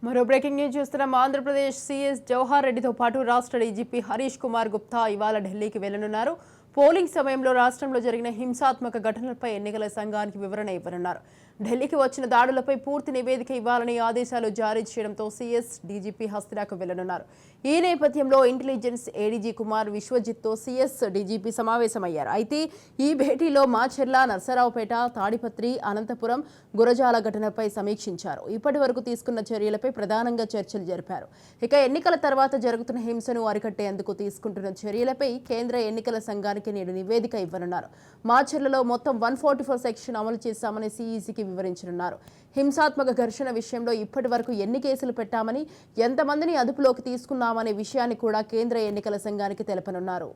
మరో breaking news చూస్తున్నాం. Andhra Pradesh CS Jawahar రెడ్డితో పాటు రాష్ట్ర డీజీపీ హరీష్ కుమార్ గుప్తా ఇవాళ ఢిల్లీకి వెళ్లనున్నారు. పోలింగ్ సమయంలో రాష్ట్రంలో జరిగిన హింసాత్మక ఘటనలపై ఎన్నికల సంఘానికి వివరణ ఇవ్వనున్నారు. ఢిల్లీకి వచ్చిన దాడులపై పూర్తి నివేదిక ఇవ్వాలని ఆదేశాలు జారీ చేయడంతో సీఎస్ డీజీపీ హస్తినాకు వెళ్లనున్నారు. ఈ నేపథ్యంలో ఇంటెలిజెన్స్ ఏడీజీ కుమార్ విశ్వజిత్తో సీఎస్ డీజీపీ సమావేశమయ్యారు. అయితే ఈ భేటీలో మాచెర్ల, నర్సరావుపేట, తాడిపత్రి, అనంతపురం, గురజాల ఘటనపై సమీక్షించారు. ఇప్పటి వరకు తీసుకున్న చర్యలపై ప్రధానంగా చర్చలు జరిపారు. ఇక ఎన్నికల తర్వాత జరుగుతున్న హింసను అరికట్టేందుకు తీసుకుంటున్న చర్యలపై కేంద్ర ఎన్నికల సంఘానికి నేడు నివేదిక ఇవ్వనున్నారు. మాచెర్లలో మొత్తం 144 సెక్షన్ అమలు చేశామని సీఈసీకి వివరించనున్నారు. హింసాత్మక ఘర్షణ విషయంలో ఇప్పటి వరకు ఎన్ని కేసులు పెట్టామని, ఎంతమందిని అదుపులోకి తీసుకున్నామనే విషయాన్ని కూడా కేంద్ర ఎన్నికల సంఘానికి తెలపనున్నారు.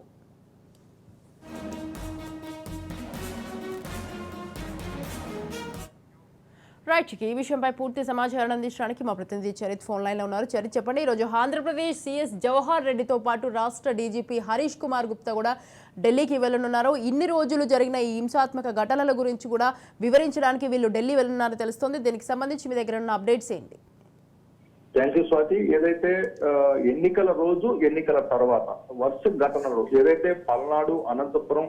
రైట్, ఈ విషయంపై పూర్తి సమాచారం అందించడానికి మా ప్రతినిధి చరిత్ ఫోన్ లైన్లో ఉన్నారు. చరిత్, చెప్పండి, ఈరోజు ఆంధ్రప్రదేశ్ సీఎస్ జవహర్ రెడ్డితో పాటు రాష్ట్ర డీజీపీ హరీష్ కుమార్ గుప్తా కూడా ఢిల్లీకి వెళ్లనున్నారు. ఇన్ని రోజులు జరిగిన ఈ హింసాత్మక ఘటనల గురించి కూడా వివరించడానికి వీళ్ళు ఢిల్లీ వెళ్లనున్నారని తెలుస్తోంది. దీనికి సంబంధించి మీ దగ్గర ఉన్న అప్డేట్స్ ఏంటి? Thank you Swathi. ఏదైతే ఎన్నికల రోజు, ఎన్నికల తర్వాత వరుస ఘటనలు ఏదైతే పల్నాడు, అనంతపురం,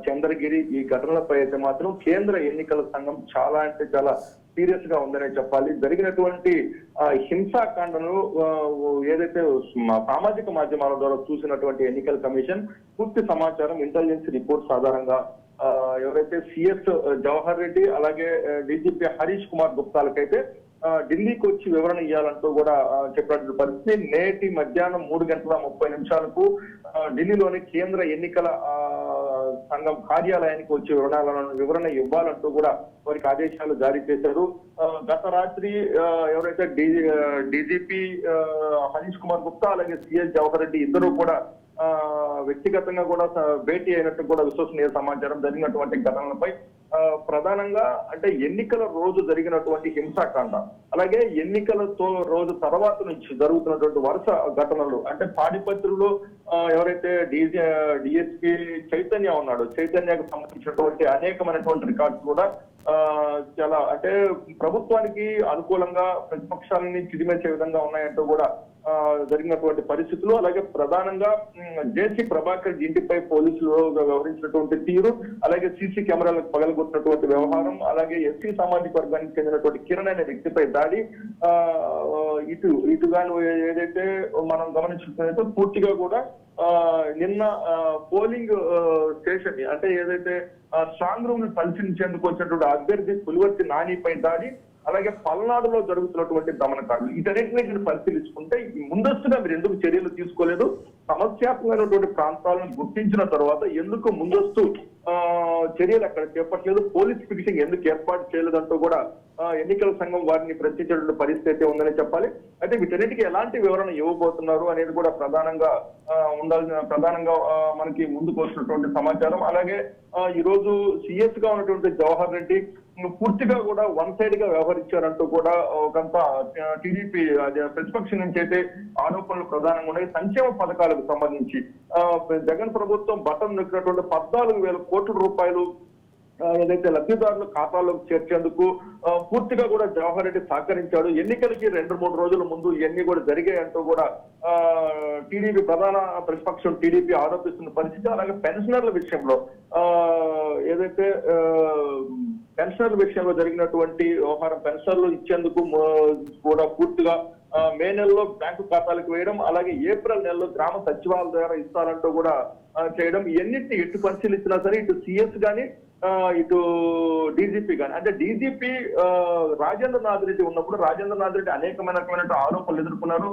చంద్రగిరి ఈ ఘటనలపై అయితే మాత్రం కేంద్ర ఎన్నికల సంఘం చాలా అంటే చాలా సీరియస్ గా ఉందనే చెప్పాలి. జరిగినటువంటి హింసాకాండను ఏదైతే సామాజిక మాధ్యమాల ద్వారా చూసినటువంటి ఎన్నికల కమిషన్ పూర్తి సమాచారం ఇంటెలిజెన్స్ రిపోర్ట్స్ ఆధారంగా ఎవరైతే సిఎస్ జవహర్ రెడ్డి అలాగే డీజీపీ హరీష్ కుమార్ గుప్తాలకైతే ఢిల్లీకి వచ్చి వివరణ ఇవ్వాలంటూ కూడా చెప్పినటువంటి పరిస్థితి. నేటి మధ్యాహ్నం 3:30 ఢిల్లీలోని కేంద్ర ఎన్నికల సంఘం కార్యాలయానికి వచ్చి వివరణ ఇవ్వాలంటూ కూడా వారికి ఆదేశాలు జారీ చేశారు. గత రాత్రి ఎవరైతే డీజీపీ హరీష్ కుమార్ గుప్తా అలాగే సిఎస్ జవహర్ రెడ్డి ఇద్దరు కూడా వ్యక్తిగతంగా కూడా భేటీ అయినట్టు కూడా విశ్వసనీయ సమాచారం. జరిగినటువంటి ఘటనలపై ప్రధానంగా అంటే ఎన్నికల రోజు జరిగినటువంటి హింసాకాండ, అలాగే ఎన్నికలతో రోజు తర్వాత నుంచి జరుగుతున్నటువంటి వరుస ఘటనలు, అంటే తాడిపత్రిలో ఎవరైతే డిఎస్పీ చైతన్య ఉన్నాడో చైతన్యకు సంబంధించినటువంటి అనేకమైనటువంటి రికార్డ్స్ కూడా చాలా అంటే ప్రభుత్వానికి అనుకూలంగా ప్రతిపక్షాలని చిదిమేసే విధంగా ఉన్నాయంటూ కూడా జరిగినటువంటి పరిస్థితులు. అలాగే ప్రధానంగా జేసీ ప్రభాకర్ ఇంటిపై పోలీసులు వ్యవహరించినటువంటి తీరు, అలాగే సీసీ కెమెరాలకు పగలగొట్టినటువంటి వ్యవహారం, అలాగే ఎస్సీ సామాజిక వర్గానికి చెందినటువంటి కిరణ్ అనే వ్యక్తిపై దాడి, ఇటుగాను ఏదైతే మనం గమనించుకున్నట్టు పూర్తిగా కూడా నిన్న పోలింగ్ స్టేషన్ అంటే ఏదైతే స్ట్రాంగ్ రూమ్ ను పరిశీలించేందుకు వచ్చినటువంటి అభ్యర్థి పులివర్తి నానిపై దాడి, అలాగే పల్నాడులో జరుగుతున్నటువంటి దమనకాండలు, వీటన్నింటినీ పరిశీలించుకుంటే ముందస్తుగా మీరు ఎందుకు చర్యలు తీసుకోలేదు, సమస్యాత్మకమైనటువంటి ప్రాంతాలను గుర్తించిన తర్వాత ఎందుకు ముందస్తు చర్యలు అక్కడ చేపట్టలేదు, పోలీస్ ఫిక్సింగ్ ఎందుకు ఏర్పాటు చేయలేదంటూ కూడా ఎన్నికల సంఘం వారిని ప్రశ్నించేటువంటి పరిస్థితి ఉందని చెప్పాలి. అయితే వీటన్నిటికీ ఎలాంటి వివరణ ఇవ్వబోతున్నారు అనేది కూడా ప్రధానంగా మనకి ముందుకు వస్తున్నటువంటి సమాచారం. అలాగే ఈ రోజు సిఎస్ గా ఉన్నటువంటి జవహర్ రెడ్డి పూర్తిగా కూడా వన్ సైడ్ గా వ్యవహరించారంటూ కూడా ఒకంత టీడీపీ ప్రతిపక్షం నుంచి అయితే ఆరోపణలు ప్రధానంగా ఉన్నాయి. సంక్షేమ పథకాలకు సంబంధించి జగన్ ప్రభుత్వం బటన్ నొక్కినటువంటి 14,000 కోట్ల రూపాయలు ఏదైతే లబ్ధిదారుల ఖాతాలోకి చేర్చేందుకు పూర్తిగా కూడా జవహర్ రెడ్డి సహకరించాడు. ఎన్నికలకి 2-3 రోజుల ముందు ఇవన్నీ కూడా జరిగాయంటూ కూడా టీడీపీ ప్రధాన ప్రతిపక్షం టీడీపీ ఆరోపిస్తున్న పరిస్థితి. అలాగే పెన్షనర్ల విషయంలో ఏదైతే పెన్షనర్ల విషయంలో జరిగినటువంటి వ్యవహారం, పెన్షన్లు ఇచ్చేందుకు కూడా పూర్తిగా మే నెలలో బ్యాంకు ఖాతాలకు వేయడం, అలాగే ఏప్రిల్ నెలలో గ్రామ సచివాలయాల ద్వారా ఇస్తారంటూ కూడా చేయడం, ఇవన్నిటిని ఎటు పరిశీలించినా సరే ఇటు సిఎస్ గాని ఇటు డీజీపీ గాని, అంటే డీజీపీ రాజేంద్రనాథ్ రెడ్డి ఉన్నప్పుడు రాజేంద్రనాథ్ రెడ్డి అనేకమైన ఆరోపణలు ఎదుర్కొన్నారు.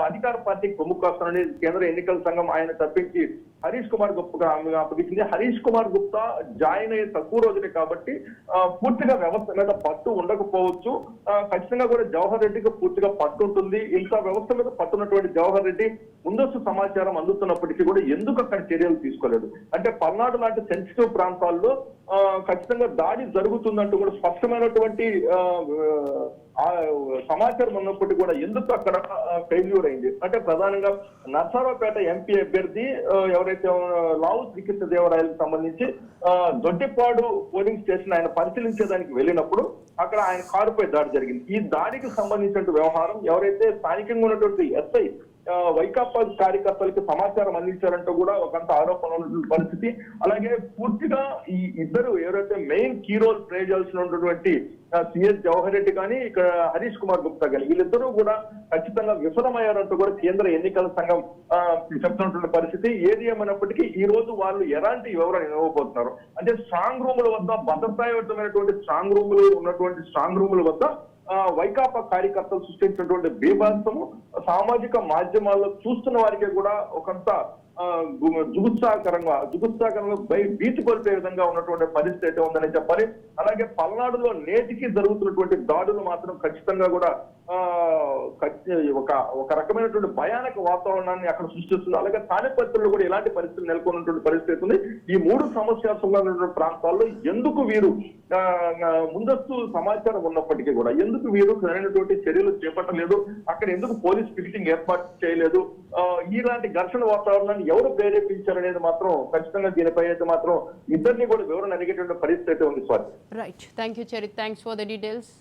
అధికార పార్టీకి ప్రముఖ వస్తానని కేంద్ర ఎన్నికల సంఘం ఆయన తప్పించి హరీష్ కుమార్ గుప్తా అప్పగించింది. హరీష్ కుమార్ గుప్తా జాయిన్ అయ్యే తక్కువ రోజులే కాబట్టి పూర్తిగా వ్యవస్థ మీద పట్టు ఉండకపోవచ్చు. ఖచ్చితంగా కూడా జవహర్ రెడ్డికి పూర్తిగా పట్టు ఉంటుంది. ఇంత వ్యవస్థ మీద పట్టున్నటువంటి జవహర్ రెడ్డి ముందస్తు సమాచారం అందుతున్నప్పటికీ కూడా ఎందుకు అక్కడ చర్యలు తీసుకోలేదు? అంటే పల్నాడు లాంటి సెన్సిటివ్ ప్రాంతాల్లో ఖచ్చితంగా దాడి జరుగుతుందంటూ కూడా స్పష్టమైనటువంటి ఆ సమాచారం ఉన్నప్పటికీ కూడా ఎందుకు అక్కడ ఫెయిల్యూర్ అయింది అంటే ప్రధానంగా నర్సారావుపేట ఎంపీ అభ్యర్థి ఎవరైతే లావు శ్రీకృష్ణదేవరాయలకు సంబంధించి దొడ్డిపాడు పోలింగ్ స్టేషన్ ఆయన పరిశీలించేదానికి వెళ్ళినప్పుడు అక్కడ ఆయన కారుపై దాడి జరిగింది. ఈ దాడికి సంబంధించిన వ్యవహారం ఎవరైతే స్థానికంగా ఉన్నటువంటి ఎస్ఐ వైకాపా కార్యకర్తలకు సమాచారం అందించారంటూ కూడా ఒకంత ఆరోపణ ఉన్నటువంటి పరిస్థితి. అలాగే పూర్తిగా ఈ ఇద్దరు ఎవరైతే మెయిన్ కీ రోల్ ప్లే చేయాల్సినటువంటి సిఎస్ జవహర్ రెడ్డి కానీ ఇక్కడ హరీష్ కుమార్ గుప్తా కానీ వీళ్ళిద్దరూ కూడా ఖచ్చితంగా విఫలమయ్యారంటూ కూడా కేంద్ర ఎన్నికల సంఘం చెప్తున్నటువంటి పరిస్థితి. ఏది ఏమైనప్పటికీ ఈ రోజు వాళ్ళు ఎలాంటి వివరణ ఇవ్వబోతున్నారు అంటే స్ట్రాంగ్ రూముల వద్ద భద్రతాయుతమైనటువంటి స్ట్రాంగ్ రూముల వద్ద వైకాపా కార్యకర్తలు సృష్టించినటువంటి బీభత్సము సామాజిక మాధ్యమాల్లో చూస్తున్న వారికి కూడా ఒకంత జుగుత్సాకరంగా భీతి కొలిపే విధంగా ఉన్నటువంటి పరిస్థితి అయితే ఉందని చెప్పాలి. అలాగే పల్నాడులో నేటికి జరుగుతున్నటువంటి దాడులు మాత్రం ఖచ్చితంగా కూడా ఒక రకమైనటువంటి భయానక వాతావరణాన్ని అక్కడ సృష్టిస్తుంది. అలాగే తానేపల్లిలో కూడా ఇలాంటి పరిస్థితులు నెలకొన్నటువంటి పరిస్థితి ఉంది. ఈ 3 సమస్యాత్మకమైనటువంటి ప్రాంతాల్లో ఎందుకు వీరు ముందస్తు సమాచారం ఉన్నప్పటికీ కూడా ఎందుకు వీరు సరైనటువంటి చర్యలు చేపట్టలేదు, అక్కడ ఎందుకు పోలీస్ పికెటింగ్ ఏర్పాటు చేయలేదు, ఇలాంటి ఘర్షణ వాతావరణాన్ని ఎవరు ప్రేరేపించారనేది మాత్రం ఖచ్చితంగా దీనిపై అయితే మాత్రం ఇద్దరిని కూడా వివరణ అడిగేటువంటి పరిస్థితి అయితే ఉంది. Swathi. Right, thank you Charith, thanks for the details.